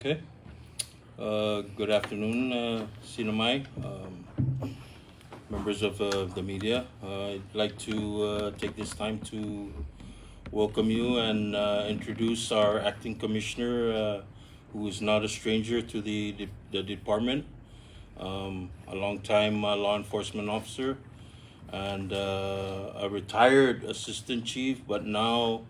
Okay. Good afternoon, CNMI, members of the media. I'd like to take this time to welcome you and introduce our acting commissioner, who is not a stranger to the department, a long-time law enforcement officer, and a retired assistant chief, but now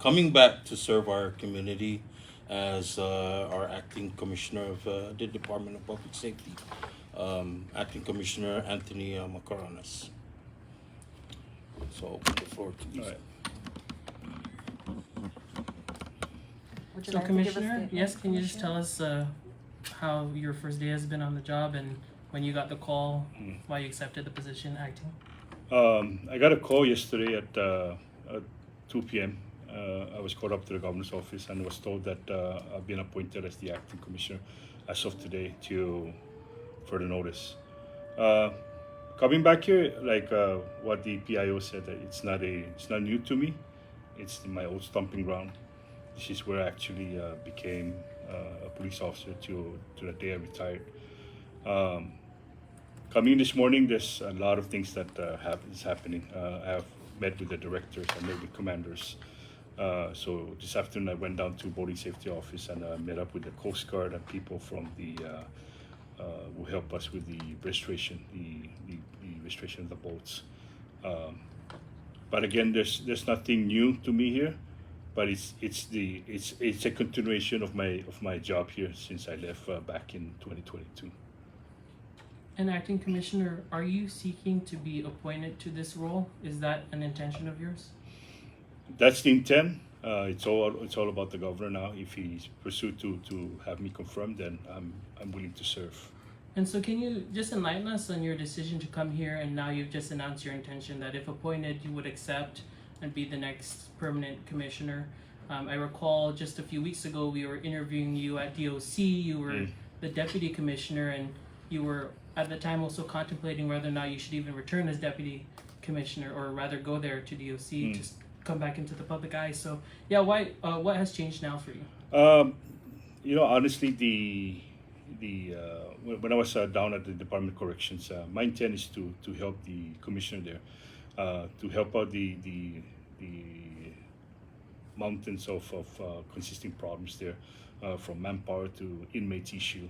coming back to serve our community as our acting commissioner of the Department of Public Safety, acting commissioner Anthony Macaranas. So I'll open the floor to you. All right. Would you So like to give us Commissioner, the- yes, can you just tell us how your first day has been on the job and when you got the call, why you accepted the position acting? I got a call yesterday at 2 p.m. I was called up to the governor's office and was told that I've been appointed as the acting commissioner as of today to further notice. Coming back here, like what the PIO said, that it's not new to me. It's my old stomping ground. This is where I actually became a police officer to the day I retired. Coming this morning, there's a lot of things that is happening. I have met with the directors, I met with commanders. So this afternoon I went down to boating safety office and met up with the Coast Guard and people from the who help us with the registration, the registration of the boats. But again, there's nothing new to me here, but it's a continuation of my job here since I left back in 2022. And acting commissioner, are you seeking to be appointed to this role? Is that an intention of yours? That's the intent. It's all about the governor now. If he's pursued to have me confirmed, then I'm willing to serve. And so can you just enlighten us on your decision to come here, and now you've just announced your intention that if appointed you would accept and be the next permanent commissioner. I recall just a few weeks ago we were interviewing you at DOC. You were the deputy commissioner, and you were at the time also contemplating whether or not you should even return as deputy commissioner, or rather go there to DOC to come back into the public eye. So yeah, why? What has changed now for you? Honestly, when I was down at the Department of Corrections, my intent is to help the commissioner there, to help out the mountains of consisting problems there, from manpower to inmate issue,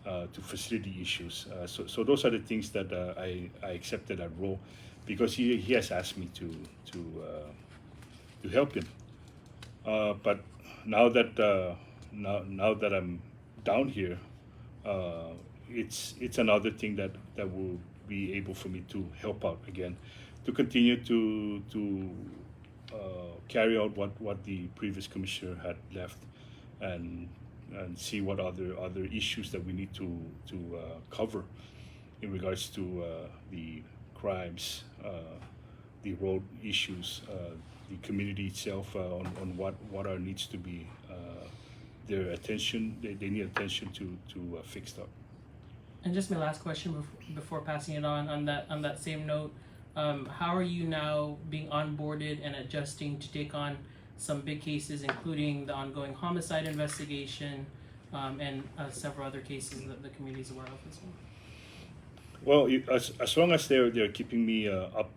to facility issues. So those are the things that I accepted that role, because he has asked me to help him. But now that now that I'm down here, it's another thing that will be able for me to help out again, to continue to carry out what the previous commissioner had left, and see what other issues that we need to cover in regards to the crimes, the road issues, the community itself, on what are needs to be their attention. They need attention to fixed up. And just my last question before passing it on that same note, how are you now being onboarded and adjusting to take on some big cases, including the ongoing homicide investigation, and several other cases that the community is aware of as well? Well, as long as they're keeping me up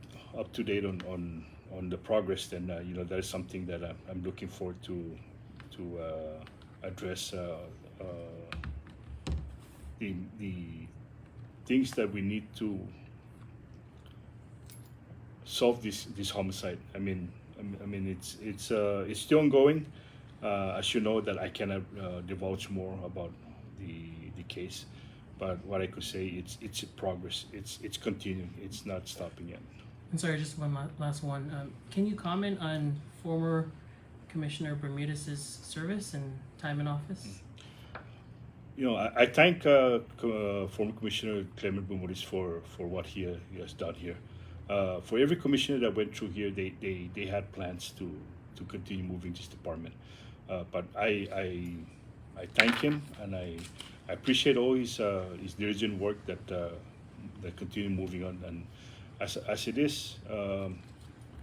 to date on the progress, then that is something that I'm looking forward to address the things that we need to solve this homicide. I mean it's still ongoing. As you know, that I cannot divulge more about the case, but what I could say, it's a progress. It's continuing. It's not stopping yet. And sorry, just one last one. Can you comment on former Commissioner Bermudez's service and time in office? I thank former Commissioner Clement Bermudez for what he has done here. For every commissioner that went through here, they had plans to continue moving this department. But I thank him, and I appreciate all his diligent work that continue moving on. And as it is,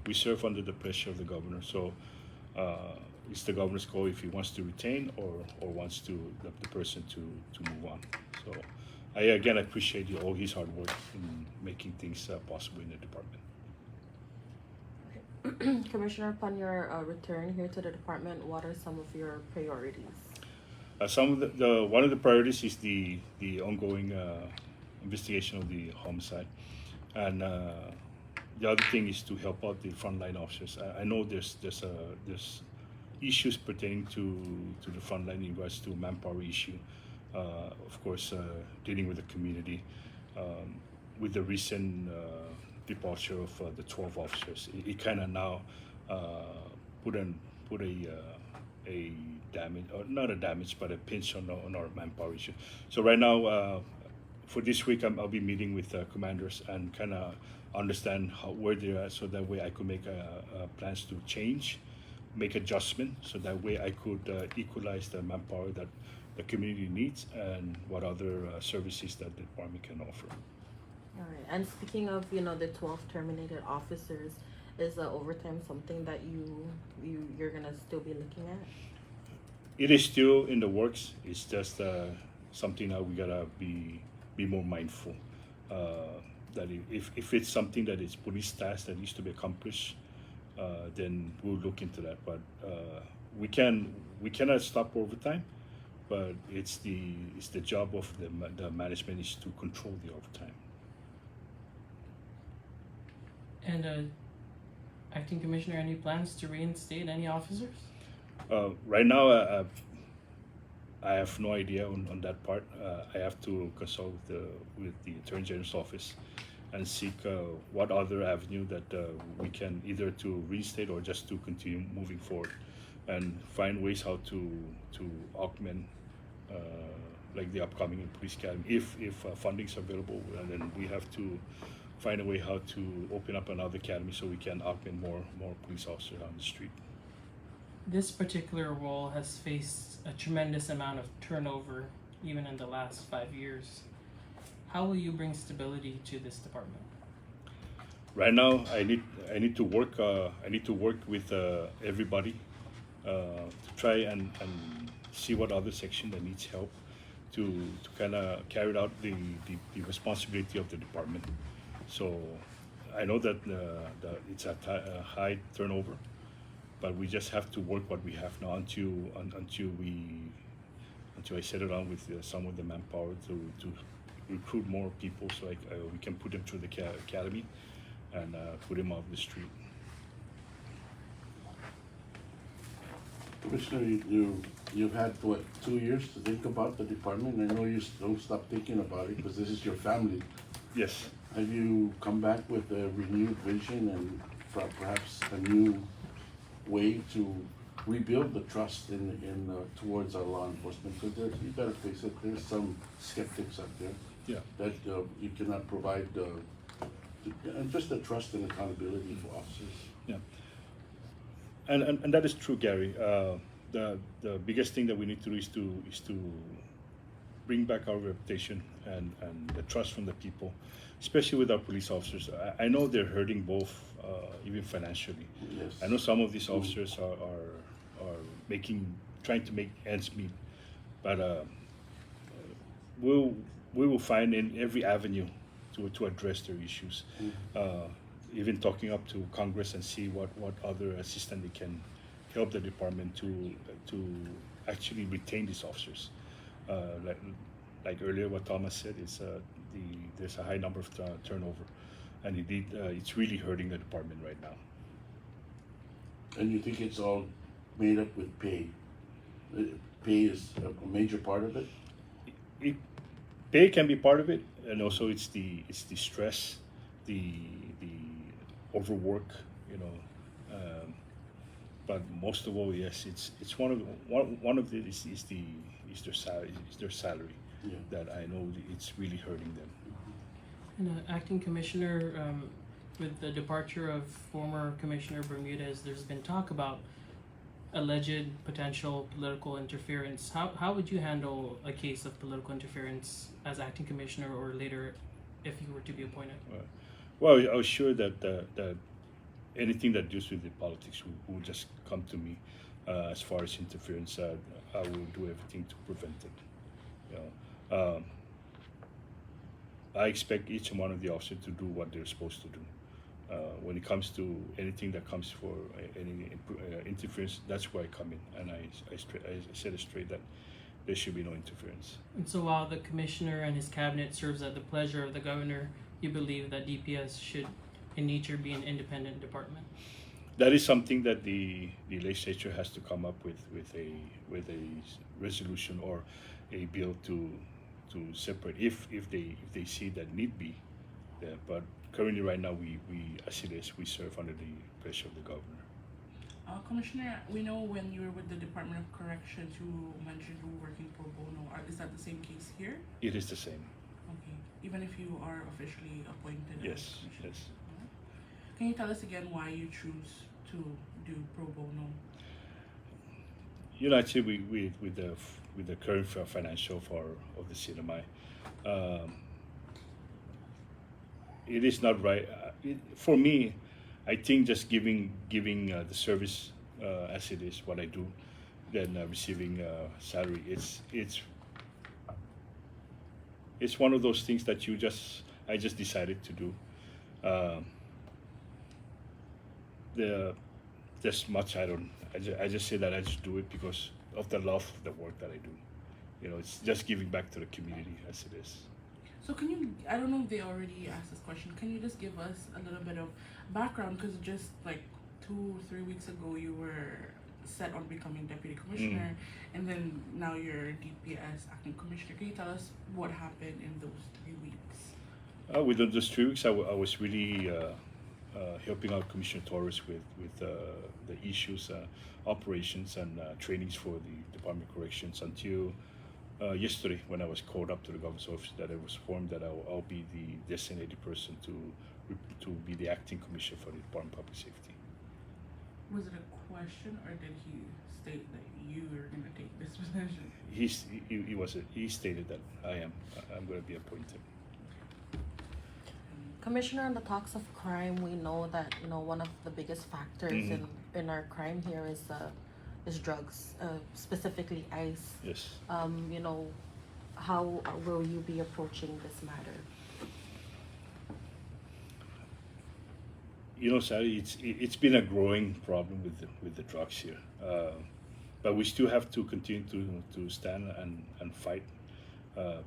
we serve under the pressure of the governor. So it's the governor's call if he wants to retain or wants to the person to move on. So I again appreciate all his hard work in making things possible in the department. Commissioner, upon your return here to the department, what are some of your priorities? Some of the one of the priorities is the ongoing investigation of the homicide, and the other thing is to help out the frontline officers. I know there's issues pertaining to the frontline in regards to manpower issue. Of course, dealing with the community. With the recent departure of the 12 officers, it kind of now put a damage, or not a damage, but a pinch on our manpower issue. So right now, for this week, I'll be meeting with commanders and kind of understand where they're at, so that way I could make plans to change, make adjustment, so that way I could equalize the manpower that the community needs and what other services that the department can offer. All right. And speaking of, the 12 terminated officers, is overtime something that you're gonna still be looking at? It is still in the works. It's just something that we gotta be more mindful. That if it's something that is police task that needs to be accomplished, then we'll look into that. But we cannot stop overtime. But it's the job of the management is to control the overtime. And Acting Commissioner, any plans to reinstate any officers? Right now, I have no idea on that part. I have to consult with the Attorney General's office and seek what other avenue that we can either to reinstate or just to continue moving forward, and find ways how to augment like the upcoming police academy if funding is available, and then we have to find a way how to open up another academy so we can augment more police officers on the street. This particular role has faced a tremendous amount of turnover even in the last 5 years. How will you bring stability to this department? Right now, I need to work. I need to work with everybody to try and see what other section that needs help to kind of carry out the responsibility of the department. So I know that it's a high turnover, but we just have to work what we have now until I settle down with some of the manpower to recruit more people, so we can put them through the academy and put them out the street. Commissioner, you've had, 2 years to think about the department? I know you don't stop thinking about it because this is your family. Yes. Have you come back with a renewed vision and perhaps a new way to rebuild the trust in towards our law enforcement? Because you gotta face it, there's some skeptics out there. Yeah. That you cannot provide just the trust and accountability for officers. Yeah. And that is true, Gary. The biggest thing that we need to do is to bring back our reputation and the trust from the people, especially with our police officers. I know they're hurting both, even financially. Yes. I know some of these officers are trying to make ends meet, but we will find in every avenue to address their issues. Even talking up to Congress and see what other assistance they can help the department to actually retain these officers. Like earlier, what Thomas said is there's a high number of turnover, and indeed it's really hurting the department right now. And you think it's all made up with pay? Pay is a major part of it? Pay can be part of it, and also it's the stress, the overwork, but most of all, yes, it's one of it is their salary Yeah. that I know it's really hurting them. And Acting Commissioner, with the departure of former Commissioner Bermudez, there's been talk about alleged potential political interference. How would you handle a case of political interference as Acting Commissioner, or later if you were to be appointed? Well, I was sure that anything that deals with the politics will just come to me. As far as interference, I will do everything to prevent it. You know, I expect each one of the officers to do what they're supposed to do. When it comes to anything that comes for any interference, that's where I come in, and I set it straight that there should be no interference. And so while the commissioner and his cabinet serves at the pleasure of the governor, you believe that DPS should in nature be an independent department? That is something that the legislature has to come up with a resolution or a bill to separate if they see that need be there. But currently, right now, we as it is, we serve under the pressure of the governor. Commissioner, we know when you were with the Department of Corrections, you mentioned you were working pro bono. Is that the same case here? It is the same. Okay. Even if you are officially appointed as Yes. commissioner? Yes. Can you tell us again why you choose to do pro bono? You know, actually, with the current financial of the CNMI, it is not right. For me, I think just giving the service as it is, what I do, then receiving salary. It's one of those things that I just decided to do. There's much I just say that I just do it because of the love of the work that I do. You know, it's just giving back to the community as it is. So can you, I don't know if they already asked this question, can you just give us a little bit of background, because just like 2 or 3 weeks ago you were set on becoming deputy commissioner, and then now you're DPS acting commissioner. Can you tell us what happened in those 3 weeks? Within those 3 weeks, I was really helping out Commissioner Torres with the issues, operations, and trainings for the Department of Corrections until yesterday, when I was called up to the governor's office, that it was informed that I'll be the designated person to be the acting commissioner for the Department of Public Safety. Was it a question, or did he state that you were going to take this position? He stated that I'm going to be appointed. Commissioner, on the talks of crime, we know that one of the biggest factors in our crime here is drugs, specifically ice. Yes. How will you be approaching this matter? You know, Sally, it's been a growing problem with the drugs here, but we still have to continue to stand and fight,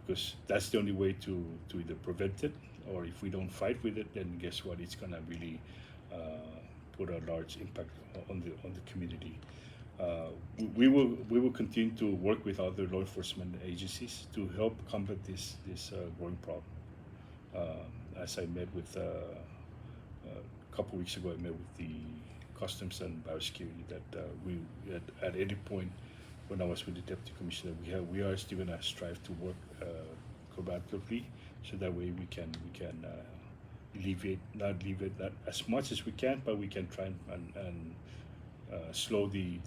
because that's the only way to either prevent it, or if we don't fight with it, then guess what? It's gonna really put a large impact on the community. We will continue to work with other law enforcement agencies to help combat this growing problem. As I met with a couple weeks ago, I met with the Customs and Biosecurity that we at any point when I was with the Deputy Commissioner, we are still gonna strive to work collaboratively, so that way we can not alleviate that as much as we can, but we can try and slow the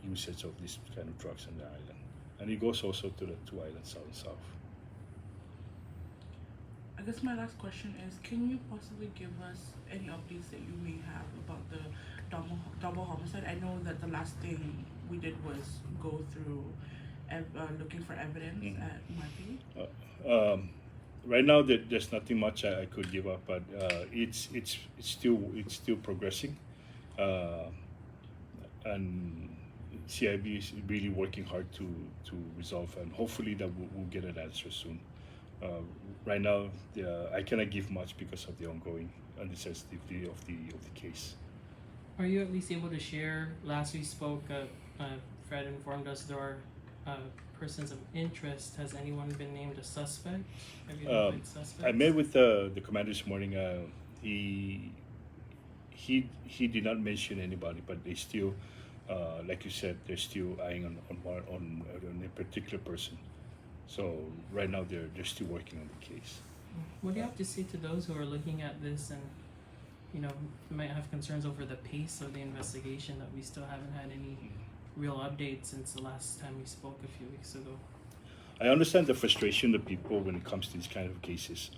usage of this kind of drugs on the island. And it goes also to the 2 islands, south and south. I guess my last question is, can you possibly give us any updates that you may have about the double homicide? I know that the last thing we did was go through looking for evidence at Marty. Right now, there's nothing much I could give up, but it's still progressing, and CIB is really working hard to resolve, and hopefully that we'll get an answer soon. Right now, I cannot give much because of the ongoing and the sensitivity of the case. Are you at least able to share? Last we spoke, Fred informed us there are persons of interest. Has anyone been named a suspect? Have you notified suspects? I met with the commander this morning. He did not mention anybody, but they still, like you said, they're still eyeing on a particular person. So right now they're still working on the case. What do you have to say to those who are looking at this and might have concerns over the pace of the investigation, that we still haven't had any real updates since the last time we spoke a few weeks ago? I understand the frustration of people when it comes to these kind of cases.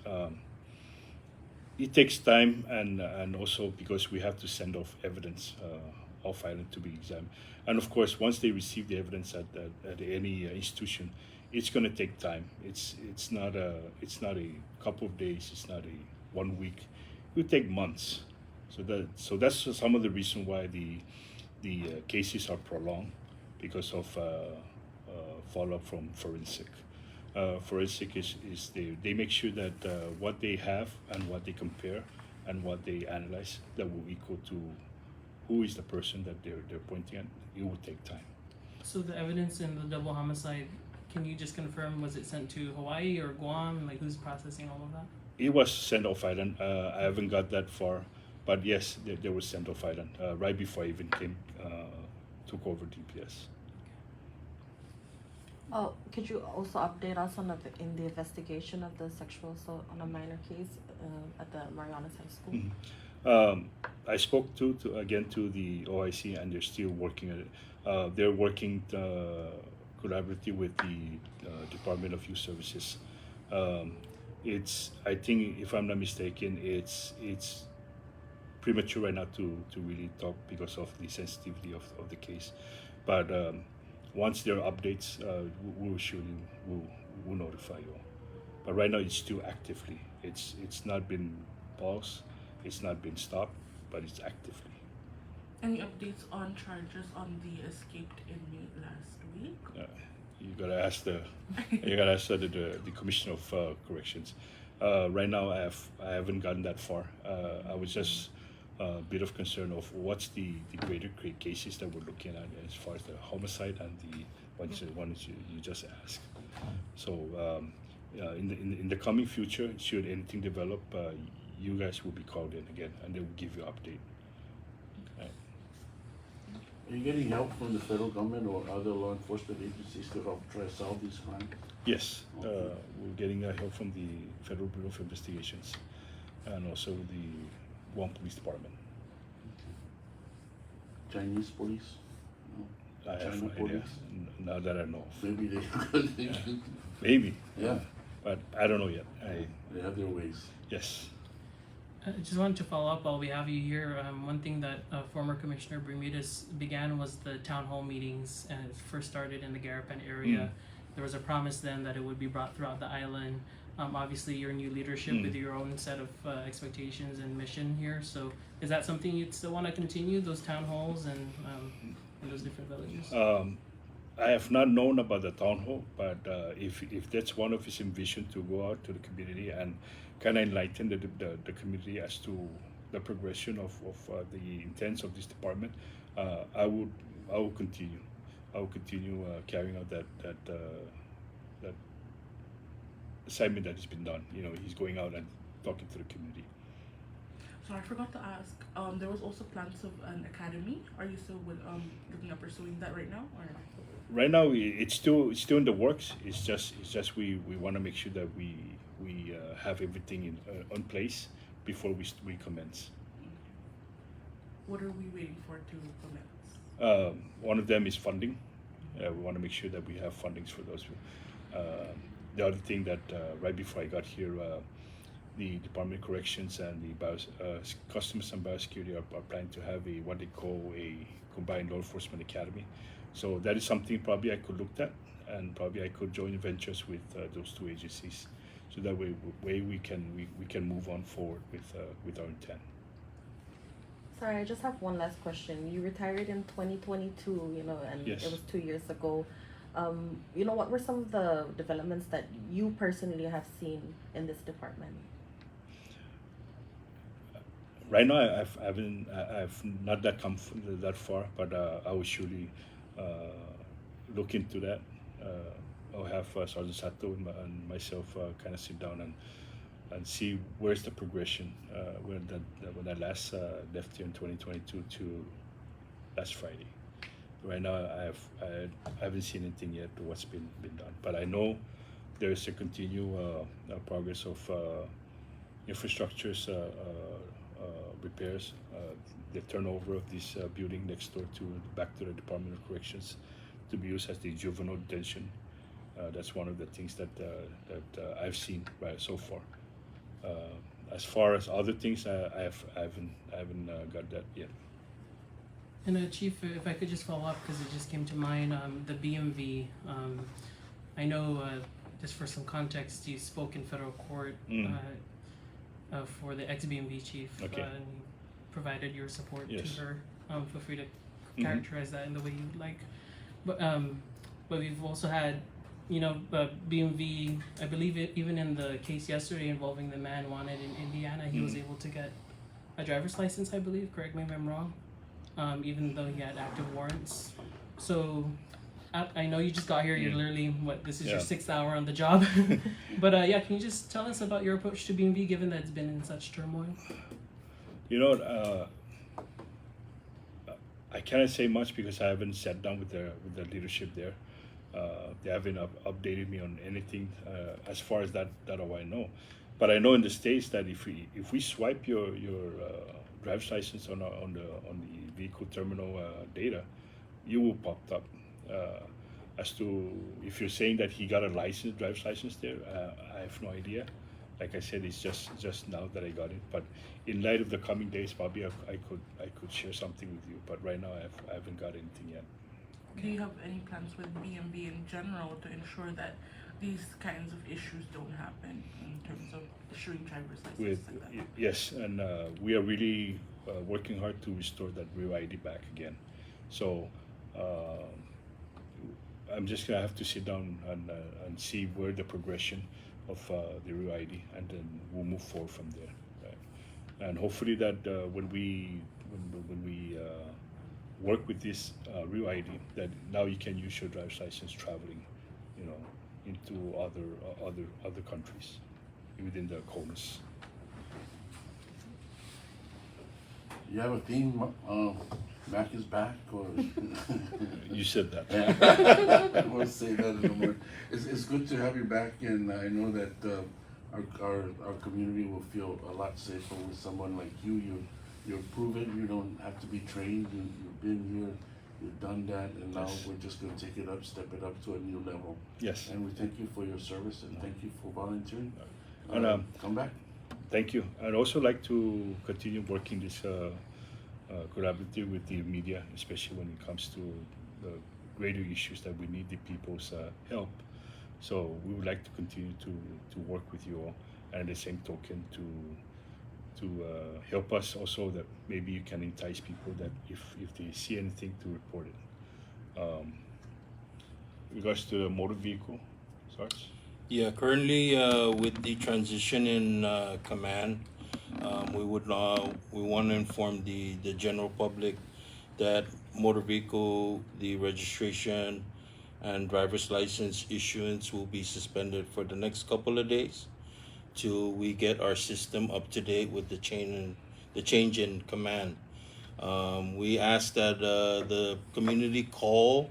It takes time, and also because we have to send off evidence off island to be examined. And of course, once they receive the evidence at any institution, it's going to take time. It's not a couple of days. It's not a 1 week. It will take months. So that's some of the reason why the cases are prolonged, because of follow up from forensic. Forensic is they make sure that what they have and what they compare and what they analyze, that will equal to who is the person that they're pointing at. It will take time. So the evidence in the double homicide, can you just confirm, was it sent to Hawaii or Guam? Like, who's processing all of that? It was sent off island. I haven't got that far, but yes, they were sent off island right before I even took over DPS. Oh, could you also update us on in the investigation of the sexual assault on a minor case at the Marianas High School? Mm-hmm. I spoke to the OIC, and they're still working at it. They're working collaboratively with the Department of Youth Services. I think, if I'm not mistaken, it's premature right now to really talk because of the sensitivity of the case. But once there are updates, we'll surely we'll notify you. But right now, it's still actively. It's not been paused. It's not been stopped, but it's actively. Any updates on charges on the escaped inmate last week? You gotta ask the Commissioner of Corrections. Right now, I haven't gotten that far. I was just a bit of concern of what's the greater cases that we're looking at as far as the homicide and the one you just asked. So in the coming future, should anything develop, you guys will be called in again, and they will give you update. Right. Are you getting help from the federal government or other law enforcement agencies to help try to solve these crimes? Yes, Okay. we're getting help from the Federal Bureau of Investigations and also the Guam Police Department. Chinese police? No. I have China no idea, police? now that I know of. Maybe they Maybe. Yeah. But I don't know yet. They have their ways. Yes. I just wanted to follow up while we have you here. One thing that former Commissioner Bisbees began was the town hall meetings, and it first started in the Garapan area. There was a promise then that it would be brought throughout the island. Obviously, your new leadership with your own set of expectations and mission here. So, is that something you'd still want to continue, those town halls and in those different villages? I have not known about the town hall, but if that's one of his vision to go out to the community and kind of enlighten the community as to the progression of the intents of this department, I will continue. I will continue carrying out that assignment that has been done. You know, he's going out and talking to the community. So I forgot to ask. There was also plans of an academy. Are you still looking at pursuing that right now, or not? Right now, it's still in the works. It's just we want to make sure that we have everything on place before we commence. What are we waiting for to commence? One of them is funding. We want to make sure that we have fundings for those. The other thing that right before I got here, the Department of Corrections and the Customs and Biosecurity are planning to have what they call a combined law enforcement academy. So that is something probably I could look at, and probably I could join ventures with those two agencies, so that way we can move on forward with our intent. Sorry, I just have one last question. You retired in 2022, and Yes. it was 2 years ago. What were some of the developments that you personally have seen in this department? Right now, I've not come that far, but I will surely look into that. I'll have Sergeant Sato and myself kind of sit down and see where's the progression when I last left here in 2022 to last Friday. Right now, I haven't seen anything yet to what's been done, but I know there is a continued progress of infrastructures repairs. The turnover of this building next door back to the Department of Corrections to be used as the juvenile detention. That's one of the things that I've seen so far. As far as other things, I haven't got that yet. And Chief, if I could just follow up, because it just came to mind, the BMV, I know, just for some context, you spoke in federal court for the ex-BMV chief, Okay. and you provided your support Yes. to her. Feel free to characterize that in the way you would like. But we've also had, BMV, I believe even in the case yesterday involving the man wanted in Indiana, he was able to get a driver's license, I believe, correct me if I'm wrong, even though he had active warrants. So I know you just got here, you're literally, this is your 6th hour on the job. But can you just tell us about your approach to BMV, given that it's been in such turmoil? I cannot say much because I haven't sat down with the leadership there. They haven't updated me on anything as far as that I know. But I know in the States that if we swipe your driver's license on the vehicle terminal data, you will pop up. As to if you're saying that he got a driver's license there, I have no idea. Like I said, it's just now that I got it. But in light of the coming days, probably I could share something with you. But right now, I haven't got anything yet. Do you have any plans with BMB in general to ensure that these kinds of issues don't happen in terms of issuing driver's licenses like that? Yes, and we are really working hard to restore that real ID back again. So I'm just gonna have to sit down and see where the progression of the real ID, and then we'll move forward from there. Right? And hopefully that when we work with this real ID, that now you can use your driver's license traveling, into other countries within the CONUS. You have a theme, Mac is back, or? You said that. I won't say that anymore. It's good to have you back, and I know that our community will feel a lot safer with someone like you. You're proven. You don't have to be trained. You've been here. You've done that, and now Yes. we're just going to take it up, step it up to a new level. Yes. And we thank you for your service, and thank you for volunteering. And Come back. thank you. I'd also like to continue working this collaborative with the media, especially when it comes to the greater issues that we need the people's help. So we would like to continue to work with you all, and at the same token to help us also, that maybe you can entice people that if they see anything, to report it. In regards to the motor vehicle, Sarge? Yeah, currently with the transition in command, we want to inform the general public that motor vehicle, the registration and driver's license issuance will be suspended for the next couple of days till we get our system up to date with the change in command. We ask that the community call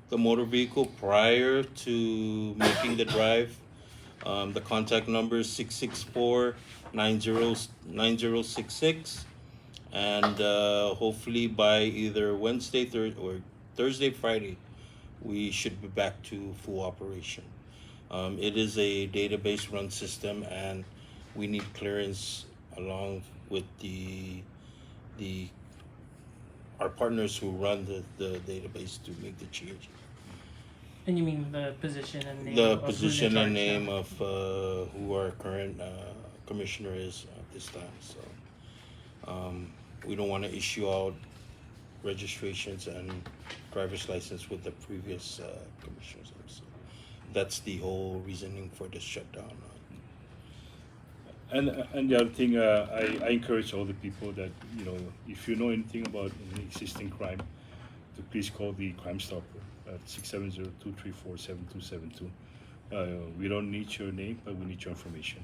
the motor vehicle prior to making the drive. The contact number is 664-9066, and hopefully by either Wednesday, Thursday, Friday, we should be back to full operation. It is a database run system, and we need clearance along with our partners who run the database to make the change. And you mean the position and name? The of who's in position and charge name now? of who our current commissioner is at this time. So we don't want to issue out registrations and driver's license with the previous commissioners. So that's the whole reasoning for this shutdown. And the other thing, I encourage all the people that, if you know anything about an existing crime, to please call the Crime Stopper at 670-234-7272. We don't need your name, but we need your information.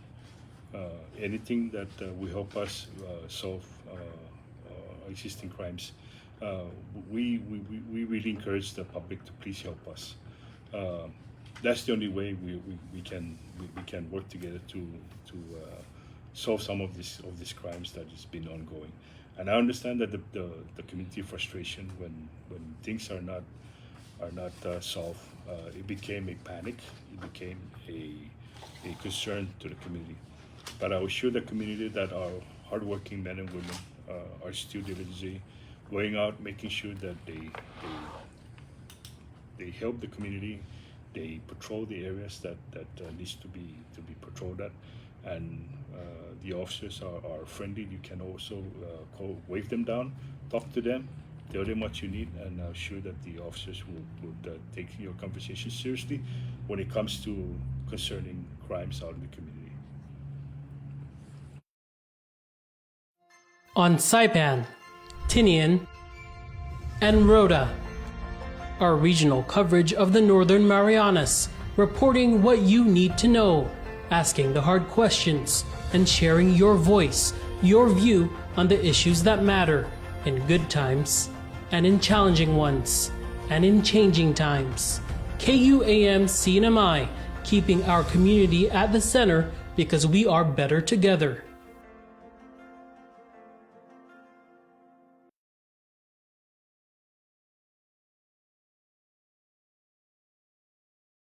Anything that will help us solve existing crimes, we really encourage the public to please help us. That's the only way we can work together to solve some of these crimes that has been ongoing. And I understand that the community frustration when things are not solved, it became a panic. It became a concern to the community. But I assure the community that our hardworking men and women are still diligently going out, making sure that they help the community, they patrol the areas that needs to be patrolled at, and the officers are friendly. You can also wave them down, talk to them, tell them what you need, and I'm sure that the officers would take your conversation seriously when it comes to concerning crimes out in the community. On Saipan, Tinian, and Rota, our regional coverage of the Northern Marianas, reporting what you need to know, asking the hard questions, and sharing your voice, your view on the issues that matter in good times, and in challenging ones, and in changing times. KUAM CNMI, keeping our community at the center because we are better together.